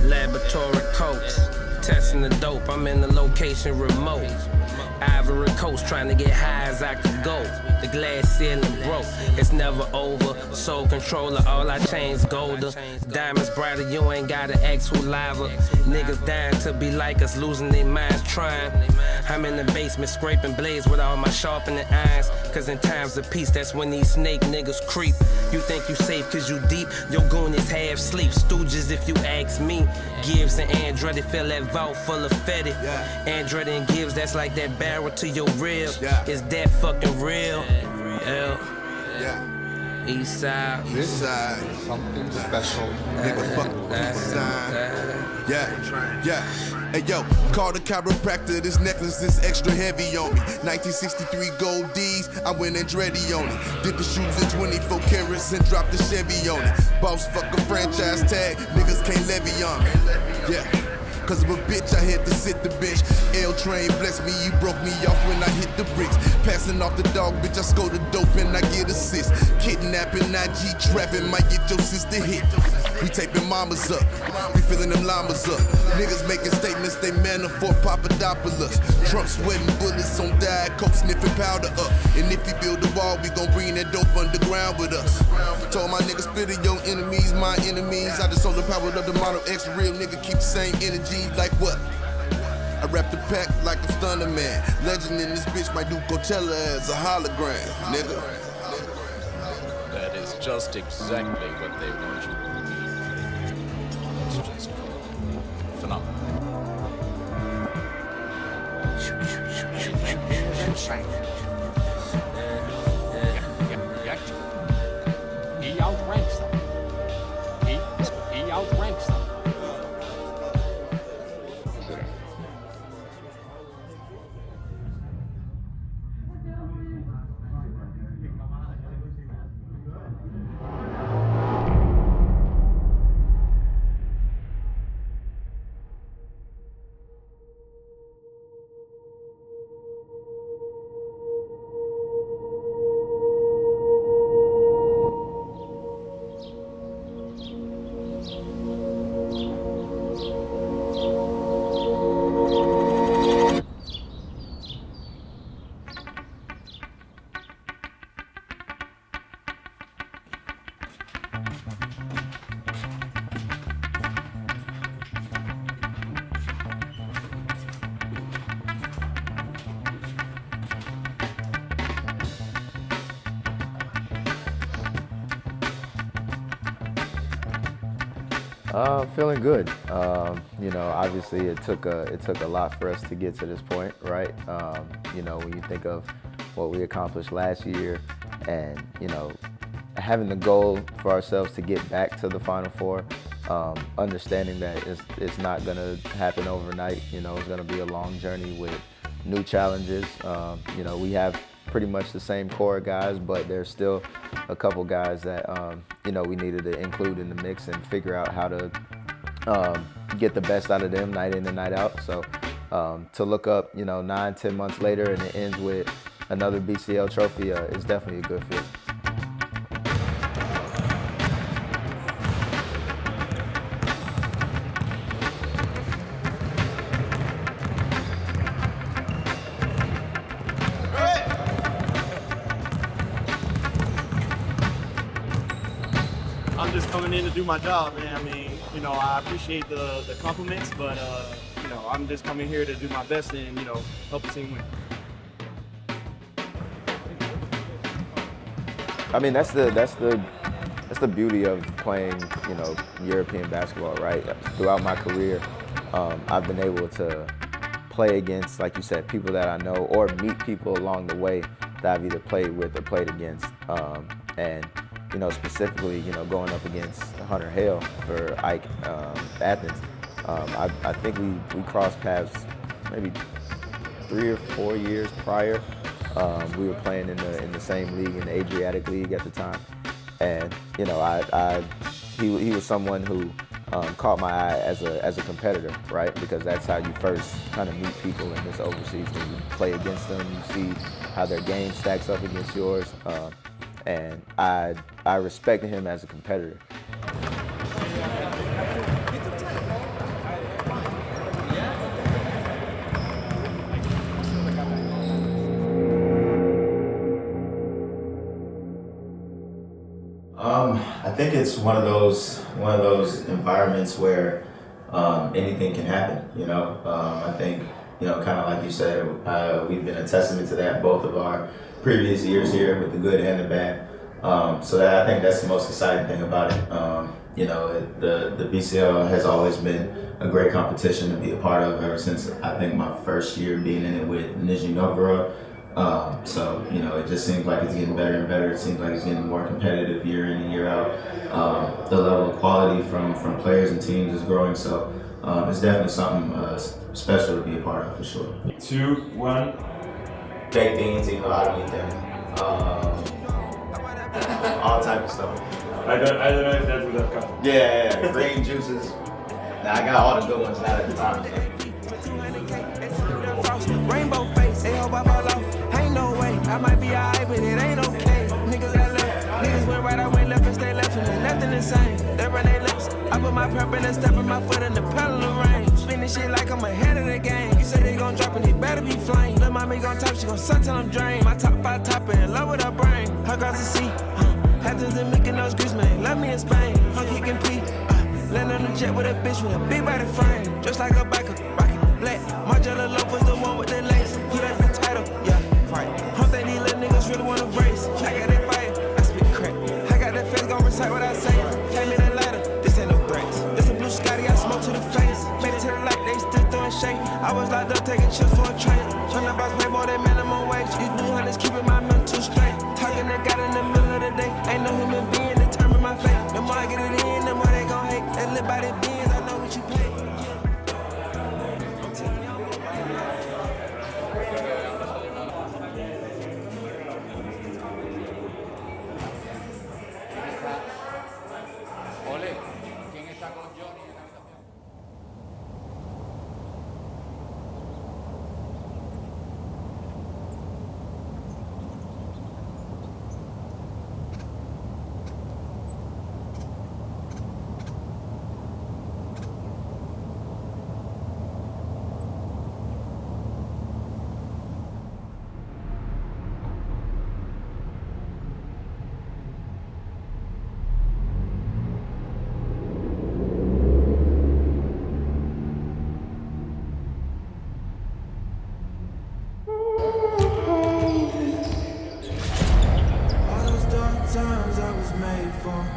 Laboratory coats, testing the dope. I'm in the location remote. Ivory Coast, trying to get high as I could go. The glass ceiling broke, it's never over. Soul controller, all I change golder. Diamonds brighter, you ain't gotta ask who liver. Niggas dying to be like us, losing their minds trying. I'm in the basement scraping blades with all my sharpening irons. Cause in times of peace, that's when these snake niggas creep. You think you safe cause you deep, your goon is half sleep. Stooges if you ask me. Gibbs and Andretti fill that vault full of fetty. Andretti and Gibbs, that's like that barrel to your rib. Is that fucking real? East side. This side. Something special. Nigga fuck east side. Hey yo, call the chiropractor, this necklace is extra heavy on me. 1963 gold D's, I went Andretti on it. Did the shoes in 24 carats and dropped the Chevy on it. Boss fuck a franchise tag, niggas can't levy on me. Cause of a bitch, I had to sit the bench. L-Train bless me, you broke me off when I hit the bricks. Passing off the dog, bitch, I score the dope and I get assists. Kidnapping, IG trapping, might get your sister hit. We taping mamas up, we filling them llamas up. Niggas making statements, they manna for Papadopoulos. Trump sweating bullets on Diet Coke, sniffing powder up. And if he build the wall, we gon' bring that dope underground with us. Told my niggas, spit in your enemies, my enemies. I just hold the power of the Model X, real nigga keep the same energy. Like what? I rap the pack like a stunner man. Legend in this bitch might do Coachella as a hologram, nigga. That is just exactly what they want you to believe. It's just phenomenal. He outranks them. He outranks them. Feeling good. You know, obviously it took a lot for us to get to this point, right? You know, when you think of what we accomplished last year, and you know, having the goal for ourselves to get back to the Final Four, understanding that it's not gonna happen overnight. You know, it's gonna be a long journey with new challenges. You know, we have pretty much the same core guys, but there's still a couple guys that you know, we needed to include in the mix and figure out how to get the best out of them night in and night out. So to look up, you know, 9-10 months later and it ends with another BCL trophy is definitely a good fit. I'm just coming in to do my job, man. I mean, you know, I appreciate the compliments, but you know, I'm just coming here to do my best and, you know, help the team win. I mean, that's that's the beauty of playing, you know, European basketball, right? Throughout my career, I've been able to play against, like you said, people that I know, or meet people along the way that I've either played with or played against. And you know, specifically, you know, going up against Hunter Hale for Ike Athens, I think we crossed paths maybe 3 or 4 years prior. We were playing in the same league, in the Adriatic League at the time, and you know, he was someone who caught my eye as a competitor, right? Because that's how you first kind of meet people in this overseas league. You play against them, you see how their game stacks up against yours, and I respected him as a competitor. I think it's one of those environments where anything can happen. You know, I think, you know, kind of like you said, we've been a testament to that both of our previous years here, with the good and the bad. So I think that's the most exciting thing about it. You know, the BCL has always been a great competition to be a part of ever since I think my first year being in it with Nizhny Novgorod. So, you know, it just seems like it's getting better and better. It seems like it's getting more competitive year in and year out. The level of quality from players and teams is growing, so it's definitely something special to be a part of, for sure. 2, 1. Baked beans, you know, I don't eat them. All type of stuff. I don't know if that would have come. Yeah, green juices. Now, I got all the good ones now at the time. Rainbow face, they hope I fall off. Ain't no way, I might be alright, but it ain't okay. Niggas got left, niggas went right, I went left and stay left, and there's nothing the same. They run their lips, I put my purple and step in my foot in the pedal of rain. Spinning shit like I'm ahead of the game. You say they gon' drop and they better be flame. Lil' mommy gon' top, she gon' suck till I'm drained. My top 5 topper in love with her brain. Her across the sea, Athens and Mykonos, Greece, man, love me in Spain. I'm kicking P, land on the jet with a bitch with a big body frame. Just like a biker, rocket black. Margiela Love was the one with the lace. He like the title, yeah, right. Don't think these little niggas really wanna race. I got that fire, I spit crack. I got that face, gon' recite what I say. Came in a lighter, this ain't no threats. This a blue Scotty, I smoke to the face. Made it to the light, they still throwing shade. I was locked up taking chips for a train. Turn the box, pay more than minimum wage. You do hundreds, keeping my mental straight. Talking to God in the middle of the day. Ain't no human being determine my fate. The more I get it in, the more they gon' hate. They live by their beings, I know what you pay.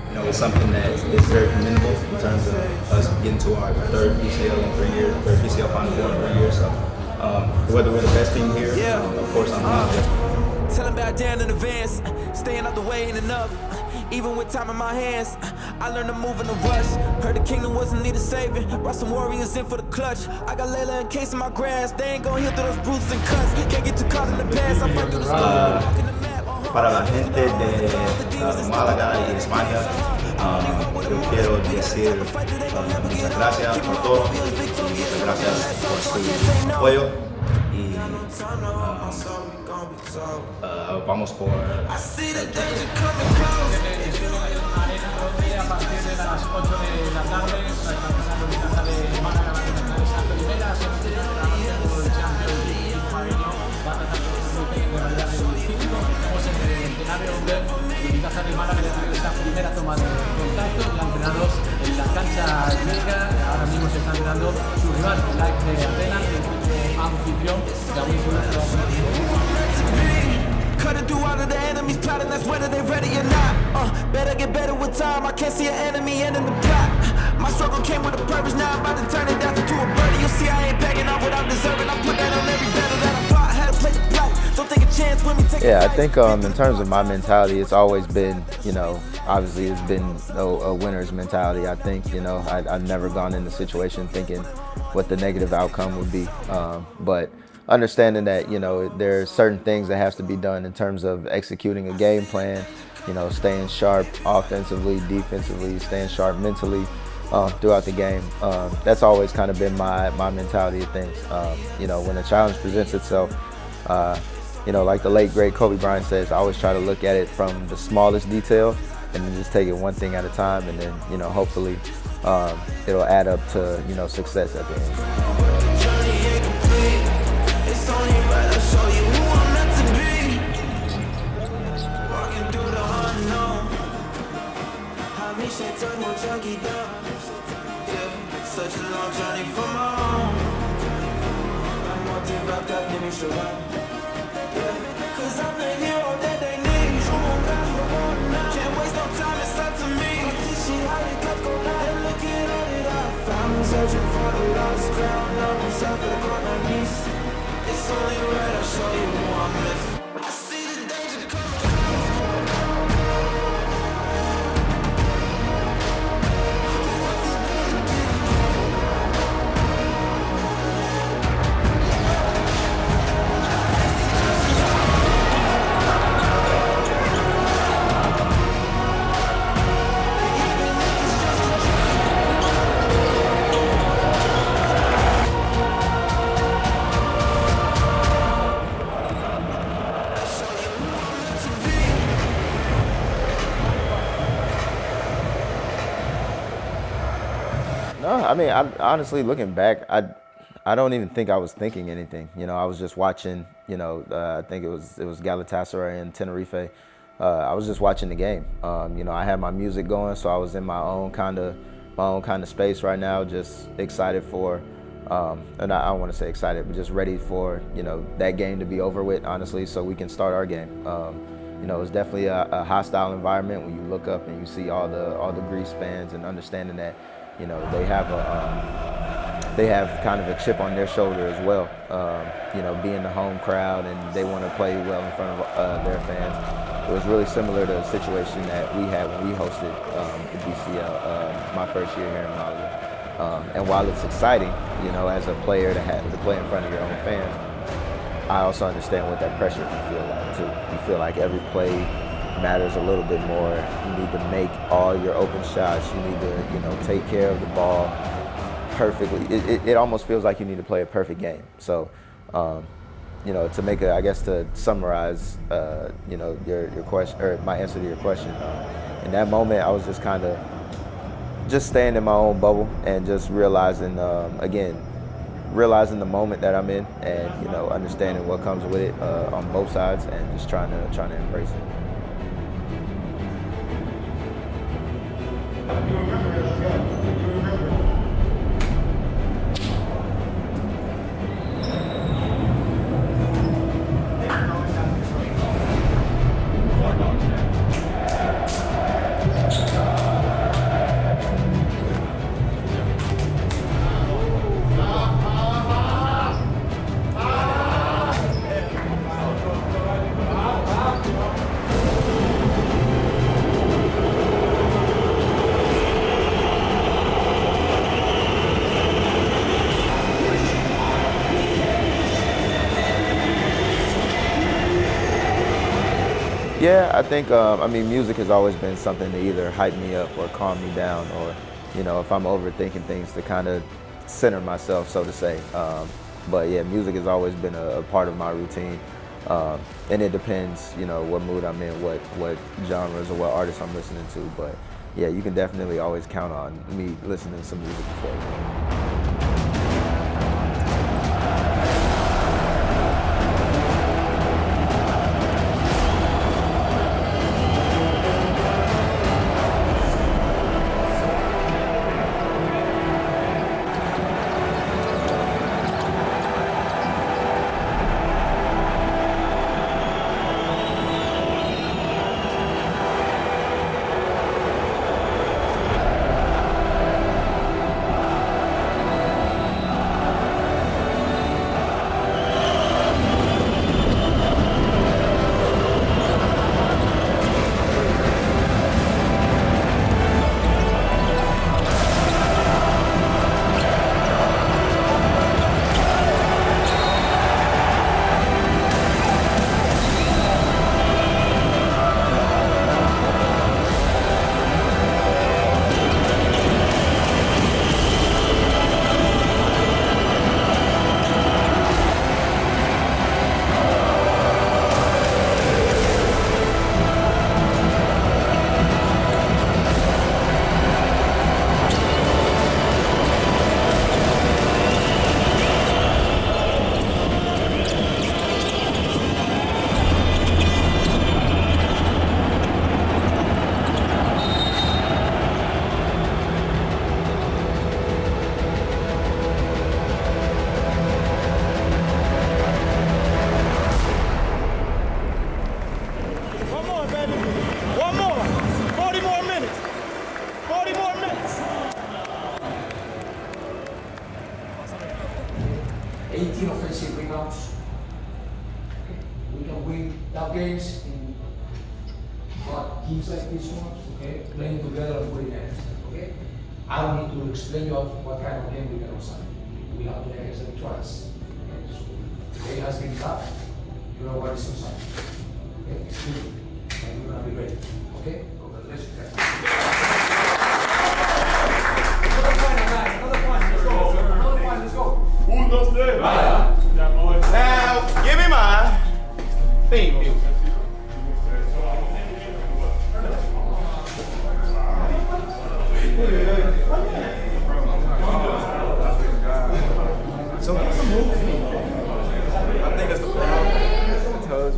You know, it's something that is very commendable in terms of us getting to our third BCL in 3 years, third BCL Final Four in 3 years. So whether we're the best team here, of course I'm not. Tell them about down in advance, staying out the way ain't enough. Even with time in my hands, I learned to move in the rush. Heard the kingdom wasn't need a saving, brought some warriors in for the clutch. I got Layla and Case in my grasp, they ain't gon' heal through those bruises and cuts. Can't get too caught in the past, I'm through the storm, walking the map. Para la gente de Málaga y España, yo quiero decir muchas gracias por todo, muchas gracias por su apoyo y vamos por A partir de las 8 de la tarde, la Unicaja de Málaga va a empezar esa primera semifinal por el Champions League femenino. Va a tratar de validar el título. Estamos en el escenario donde Unicaja de Málaga ha tenido esa primera toma de contacto y han entrenado en la cancha griega. Ahora mismo se está entrenando su rival, el AEK de Atenas, el equipo anfitrión que aún Cutting through all of the enemies plotting, that's whether they ready or not. Better get better with time, I can't see an enemy ending the plot. My struggle came with a purpose, now I'm about to turn it down into a birdie. You'll see I ain't begging off what I'm deserving. I put that on every battle that I fought. Had to play the plot, don't take a chance with me. Yeah, I think in terms of my mentality, it's always been, you know, obviously it's been a winner's mentality. I think, you know, I've never gone in a situation thinking what the negative outcome would be. But understanding that, you know, there are certain things that has to be done in terms of executing a game plan, you know, staying sharp offensively, defensively, staying sharp mentally throughout the game. That's always kind of been my mentality of things. You know, when a challenge presents itself, you know, like the late, great Kobe Bryant says, I always try to look at it from the smallest detail and then just take it one thing at a time, and then, you know, hopefully it'll add up to, you know, success at the end. It's only right I show you who I'm meant to be. Walking through the unknown. I miss you, turn my junkie down. Yeah, such a long journey from my home. I'm more deep up, that give me surround. Cause I'm the hero that they need. Can't waste no time, it's up to me. And look at all that I found. I'm searching for the lost crown. I'm on top of the court, my knees. It's only right I show you who I'm with. I see the danger coming. No, I mean, honestly, looking back, I don't even think I was thinking anything. You know, I was just watching. You know, I think it was Galatasaray and Tenerife. I was just watching the game. You know, I had my music going, so I was in my own kind of space right now, just excited for. And I don't want to say excited, but just ready for, you know, that game to be over with, honestly, so we can start our game. You know, it's definitely a hostile environment when you look up and you see all the Greece fans, and understanding that, you know, they have kind of a chip on their shoulder as well. You know, being the home crowd, and they want to play well in front of their fans. It was really similar to a situation that we had when we hosted the BCL my first year here in Malaga. And while it's exciting, you know, as a player to play in front of your own fans, I also understand what that pressure can feel like too. You feel like every play matters a little bit more. You need to make all your open shots. You need to, you know, take care of the ball perfectly. It almost feels like you need to play a perfect game. So, you know, to summarize, you know, your question, or my answer to your question, in that moment, I was just kind of just staying in my own bubble and just realizing, realizing the moment that I'm in, and, you know, understanding what comes with it on both sides, and just trying to embrace it. Yeah, I think, I mean, music has always been something to either hype me up or calm me down, or, you know, if I'm overthinking things, to kind of center myself, so to say. But yeah, music has always been a part of my routine. And it depends, you know, what mood I'm in, what genres or what artists I'm listening to. But yeah, you can definitely always count on me listening to some music before. games in teams like this one, okay, playing together and winning everything, okay? I don't need to explain you what kind of game we can also. We have played against them twice. Okay? So the game has been tough. You know what is on side. Okay, it's good. And we're gonna be ready. Okay? Congratulations, guys. Another point, guys. Another point. Let's go. Another point. Let's go. Un, dos, tres. Now, give me my theme music. So I think it's the toes.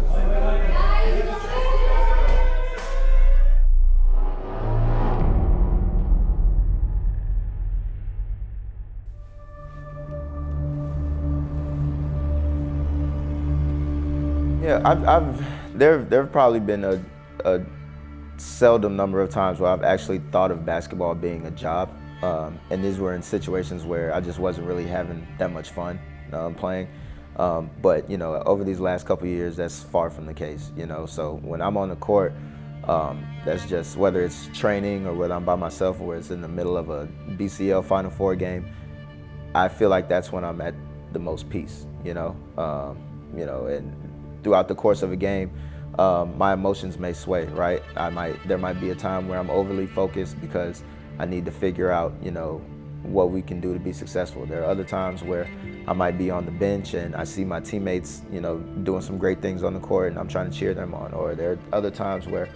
Yeah, there've probably been a seldom number of times where I've actually thought of basketball being a job, and these were in situations where I just wasn't really having that much fun playing. But you know, over these last couple of years, that's far from the case. You know, so when I'm on the court, that's just whether it's training or whether I'm by myself or it's in the middle of a BCL Final Four game. I feel like that's when I'm at the most peace. You know, and throughout the course of a game, my emotions may sway, right? There might be a time where I'm overly focused because I need to figure out, you know, what we can do to be successful. There are other times where I might be on the bench and I see my teammates, you know, doing some great things on the court and I'm trying to cheer them on. Or there are other times where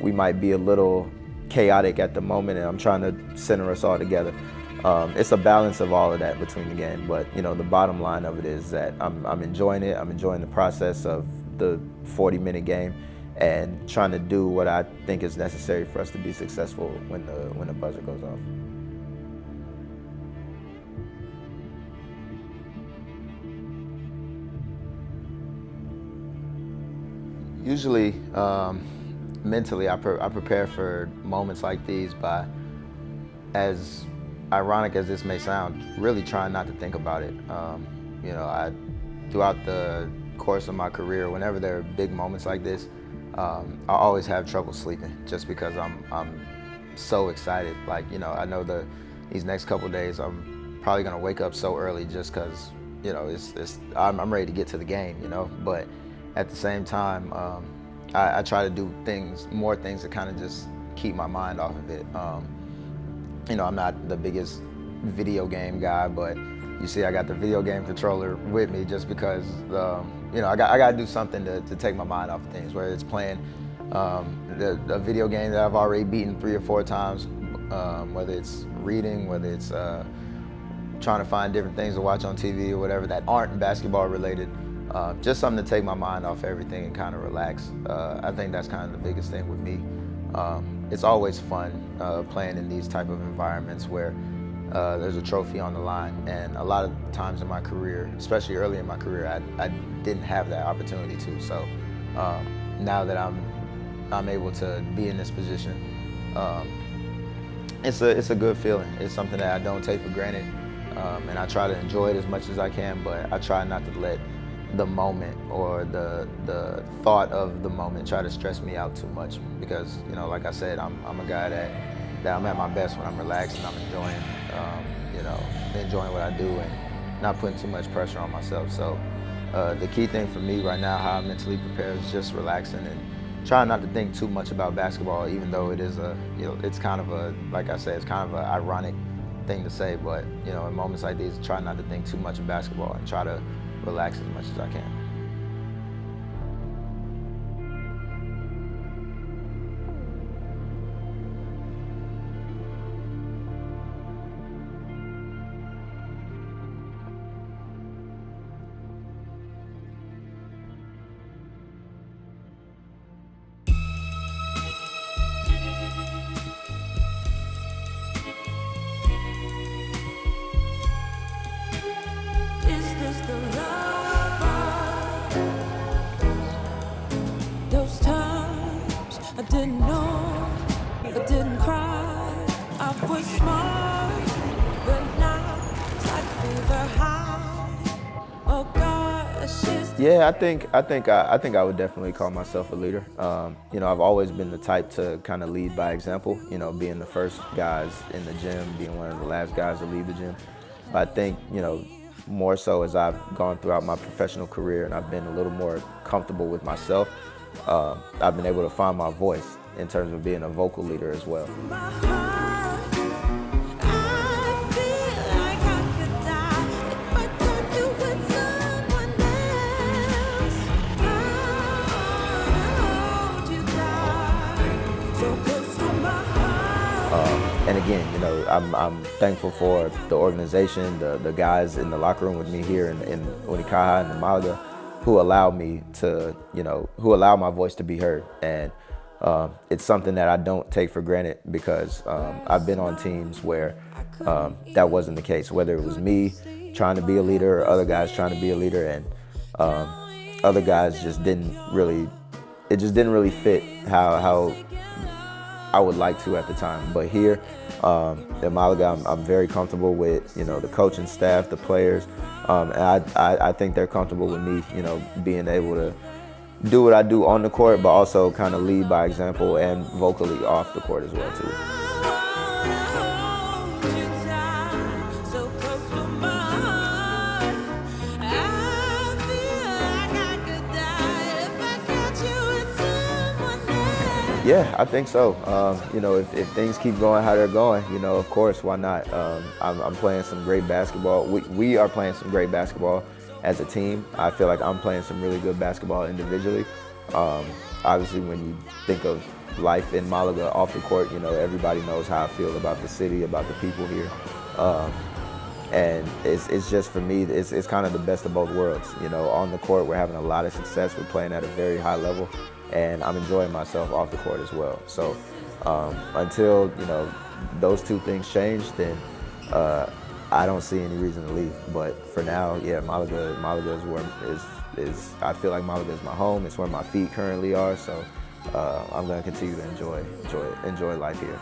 we might be a little chaotic at the moment and I'm trying to center us all together. It's a balance of all of that between the game, but you know, the bottom line of it is that I'm enjoying it. I'm enjoying the process of the 40-minute game and trying to do what I think is necessary for us to be successful when the buzzer goes off. Usually, mentally, I prepare for moments like these by, as ironic as this may sound, really trying not to think about it. You know, throughout the course of my career, whenever there are big moments like this, I always have trouble sleeping just because I'm so excited. Like, you know, I know these next couple of days I'm probably gonna wake up so early just because, you know, I'm ready to get to the game, you know. But at the same time, I try to do more things to kind of just keep my mind off of it. You know, I'm not the biggest video game guy, but you see I got the video game controller with me just because, you know, I got to do something to take my mind off of things, whether it's playing a video game that I've already beaten 3 or 4 times, whether it's reading, whether it's trying to find different things to watch on TV or whatever that aren't basketball related. Just something to take my mind off everything and kind of relax. I think that's kind of the biggest thing with me. It's always fun playing in these type of environments where there's a trophy on the line, and a lot of times in my career, especially early in my career, I didn't have that opportunity to. So now that I'm able to be in this position, it's a good feeling. It's something that I don't take for granted, and I try to enjoy it as much as I can. But I try not to let the moment or the thought of the moment try to stress me out too much, because, you know, like I said, I'm a guy that I'm at my best when I'm relaxed and I'm enjoying, you know, enjoying what I do and not putting too much pressure on myself. So the key thing for me right now, how I mentally prepare, is just relaxing and trying not to think too much about basketball, even though it is it's kind of like I said, it's kind of an ironic thing to say, but, you know, in moments like these, try not to think too much of basketball and try to relax as much as I can. Didn't know, I didn't cry, I was smart, but now it's like fever high. Oh gosh, is Yeah, I think I would definitely call myself a leader. You know, I've always been the type to kind of lead by example. You know, being the first guys in the gym, being one of the last guys to leave the gym. But I think, you know, more so as I've gone throughout my professional career and I've been a little more comfortable with myself, I've been able to find my voice in terms of being a vocal leader as well. And again, you know, I'm thankful for the organization, the guys in the locker room with me here in Unicaja and Malaga, who allow me to, you know, who allow my voice to be heard. And it's something that I don't take for granted because I've been on teams where that wasn't the case, whether it was me trying to be a leader or other guys trying to be a leader, and other guys just didn't really fit how I would like to at the time. But here in Malaga, I'm very comfortable with, you know, the coaching staff, the players, and I think they're comfortable with me, you know, being able to do what I do on the court, but also kind of lead by example and vocally off the court as well too. Yeah, I think so. You know, if things keep going how they're going, you know, of course, why not? I'm playing some great basketball. We are playing some great basketball as a team. I feel like I'm playing some really good basketball individually. Obviously, when you think of life in Malaga off the court, you know, everybody knows how I feel about the city, about the people here. And it's just, for me, it's kind of the best of both worlds. You know, on the court, we're having a lot of success. We're playing at a very high level, and I'm enjoying myself off the court as well. So until, you know, those two things change, then I don't see any reason to leave. But for now, yeah, Malaga is where I feel like Malaga is my home. It's where my feet currently are. So I'm going to continue to enjoy life here.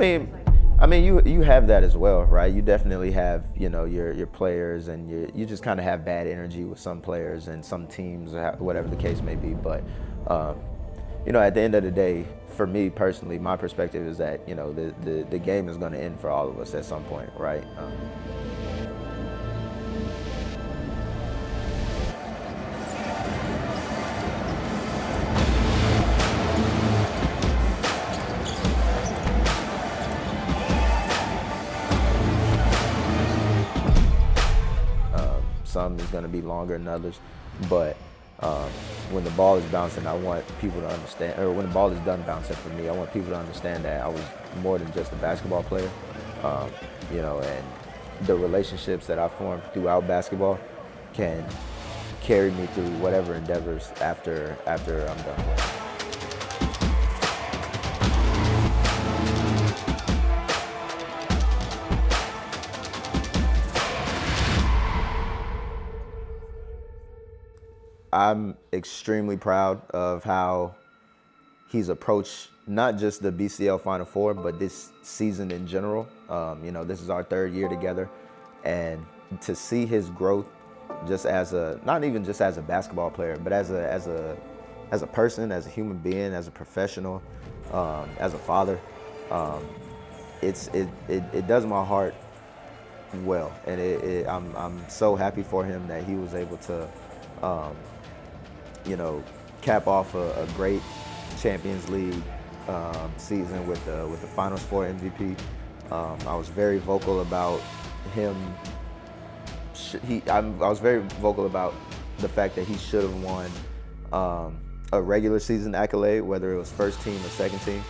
I mean, you have that as well, right? You definitely have, you know, your players, and you just kind of have bad energy with some players and some teams, whatever the case may be. But you know, at the end of the day, for me personally, my perspective is that, you know, the game is going to end for all of us at some point, right? Some is going to be longer than others, but when the ball is bouncing, I want people to understand, or when the ball is done bouncing for me, I want people to understand that I was more than just a basketball player, you know, and the relationships that I formed throughout basketball can carry me through whatever endeavors after I'm done playing. I'm extremely proud of how he's approached not just the BCL Final Four, but this season in general. You know, this is our 3rd year together, and to see his growth, just as not even just as a basketball player, but as a person, as a human being, as a professional, as a father, it does my heart well, and I'm so happy for him that he was able to, you know, cap off a great Champions League season with the Finals Four MVP. I was very vocal about him. I was very vocal about the fact that he should have won a regular season accolade, whether it was first team or second team,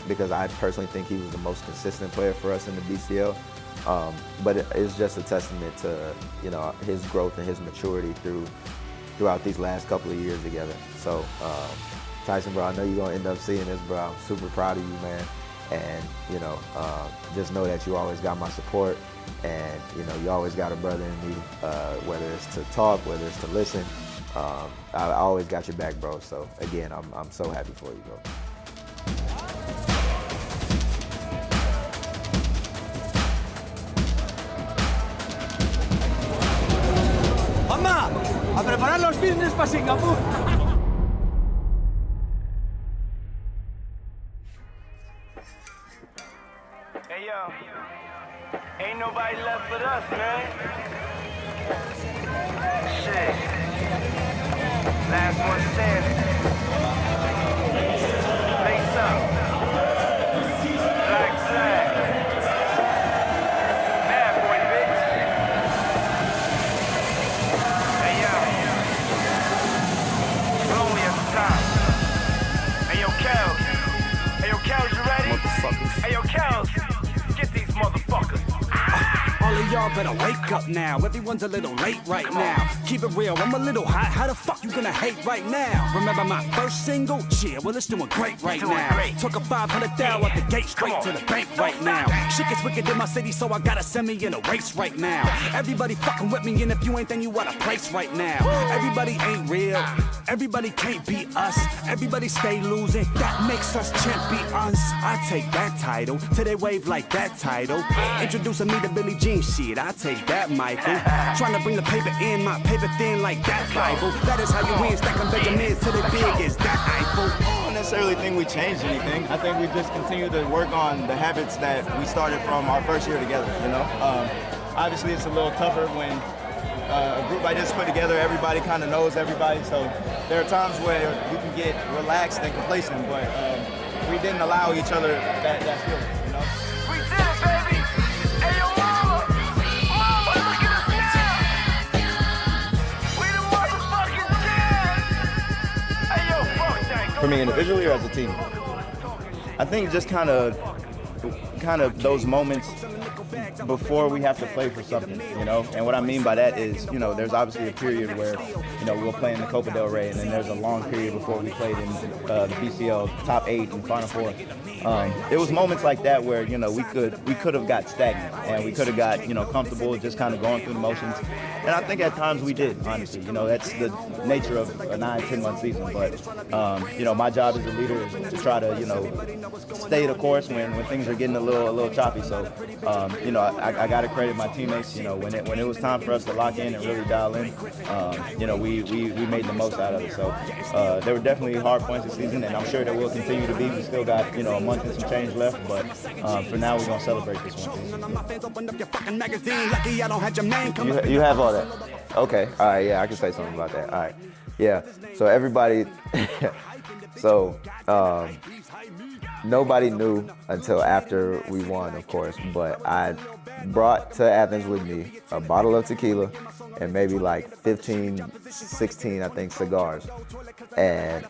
because I personally think he was the most consistent player for us in the BCL. But it's just a testament to, you know, his growth and his maturity throughout these last couple of years together. So, Tyson, bro, I know you're gonna end up seeing this, bro. I'm super proud of you, man. And, you know, just know that you always got my support, and, you know, you always got a brother in me, whether it's to talk, whether it's to listen. I always got your back, bro. So again, I'm so happy for you, bro. ¡Mamá! ¡A preparar los business para Singapur! Hey yo, ain't nobody left but us, man. Shit. Last one standing. Face up. Black flag. Bad boy, bitch. Hey yo. Lonely at the top. Hey yo, Kels. Hey yo, Kels, you ready? Motherfuckers. Hey yo, Kels. Get these motherfuckers. All of y'all better wake up now. Everyone's a little late right now. Keep it real, I'm a little hot. How the fuck you gonna hate right now? Remember my first single? Yeah, well it's doing great right now. Took a 500 down at the gate straight to the bank right now. Shit gets wicked in my city, so I gotta send me in a race right now. Everybody fucking with me, and if you ain't, then you out of place right now. Everybody ain't real. Everybody can't beat us. Everybody stay losing. That makes us champions. I take that title till they wave like that title. Introducing me to Billie Jean, shit, I take that, Michael. Trying to bring the paper in, my paper thin like that Bible. That is how you win, stacking Benjamins till they big as that Eiffel. I don't necessarily think we changed anything. I think we just continue to work on the habits that we started from our first year together, you know? Obviously, it's a little tougher when a group like this put together, everybody kind of knows everybody, so there are times where you can get relaxed and complacent, but we didn't allow each other that feeling, you know? We did it, baby! Hey, yo, mama! Mama, look at us now! We the motherfucking champs! Hey, yo, fuck that! For me individually or as a team? I think just kind of those moments before we have to play for something, you know? And what I mean by that is, you know, there's obviously a period where, you know, we'll play in the Copa del Rey, and then there's a long period before we played in the BCL top 8 and Final Four. It was moments like that where, you know, we could have got stagnant, and we could have got, you know, comfortable just kind of going through the motions. And I think at times we did, honestly. You know, that's the nature of a 9-10-month season. But, you know, my job as a leader is to try to, you know, stay the course when things are getting a little choppy. So, you know, I got to credit my teammates. You know, when it was time for us to lock in and really dial in, you know, we made the most out of it. So there were definitely hard points this season, and I'm sure there will continue to be. We still got, you know, a month and some change left, but for now we're going to celebrate this one. You have all that? Okay, all right, yeah, I can say something about that. All right, yeah, so everybody, so nobody knew until after we won, of course, but I brought to Athens with me a bottle of tequila and maybe like 15, 16, I think, cigars. And,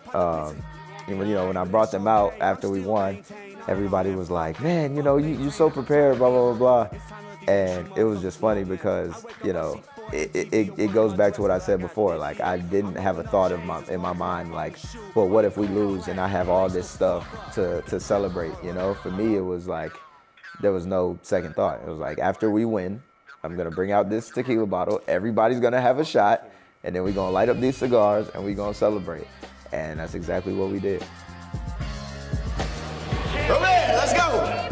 you know, when I brought them out after we won, everybody was like, man, you know, you're so prepared, blah, blah, blah, blah. And it was just funny because, you know, it goes back to what I said before. Like, I didn't have a thought in my mind, like, well, what if we lose and I have all this stuff to celebrate, you know? For me, it was like, there was no second thought. It was like, after we win, I'm going to bring out this tequila bottle. Everybody's going to have a shot. And then we're going to light up these cigars and we're going to celebrate. And that's exactly what we did. Roman, let's go.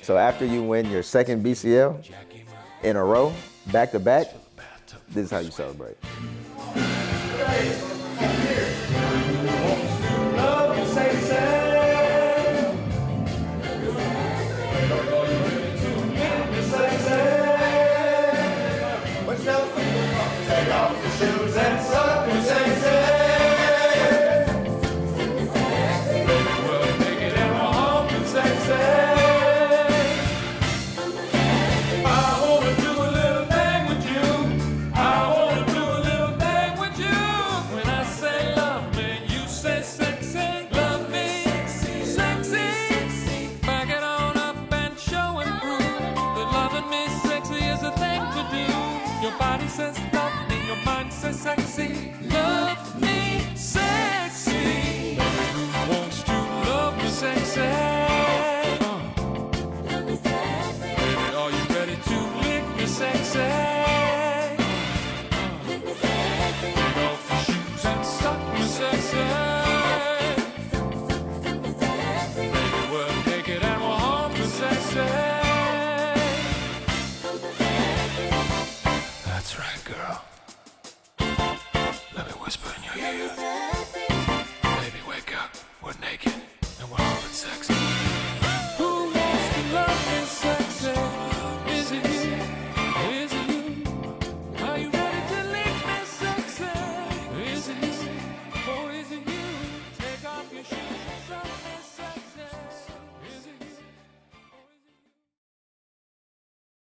So after you win your second BCL in a row, back to back, this is how you celebrate.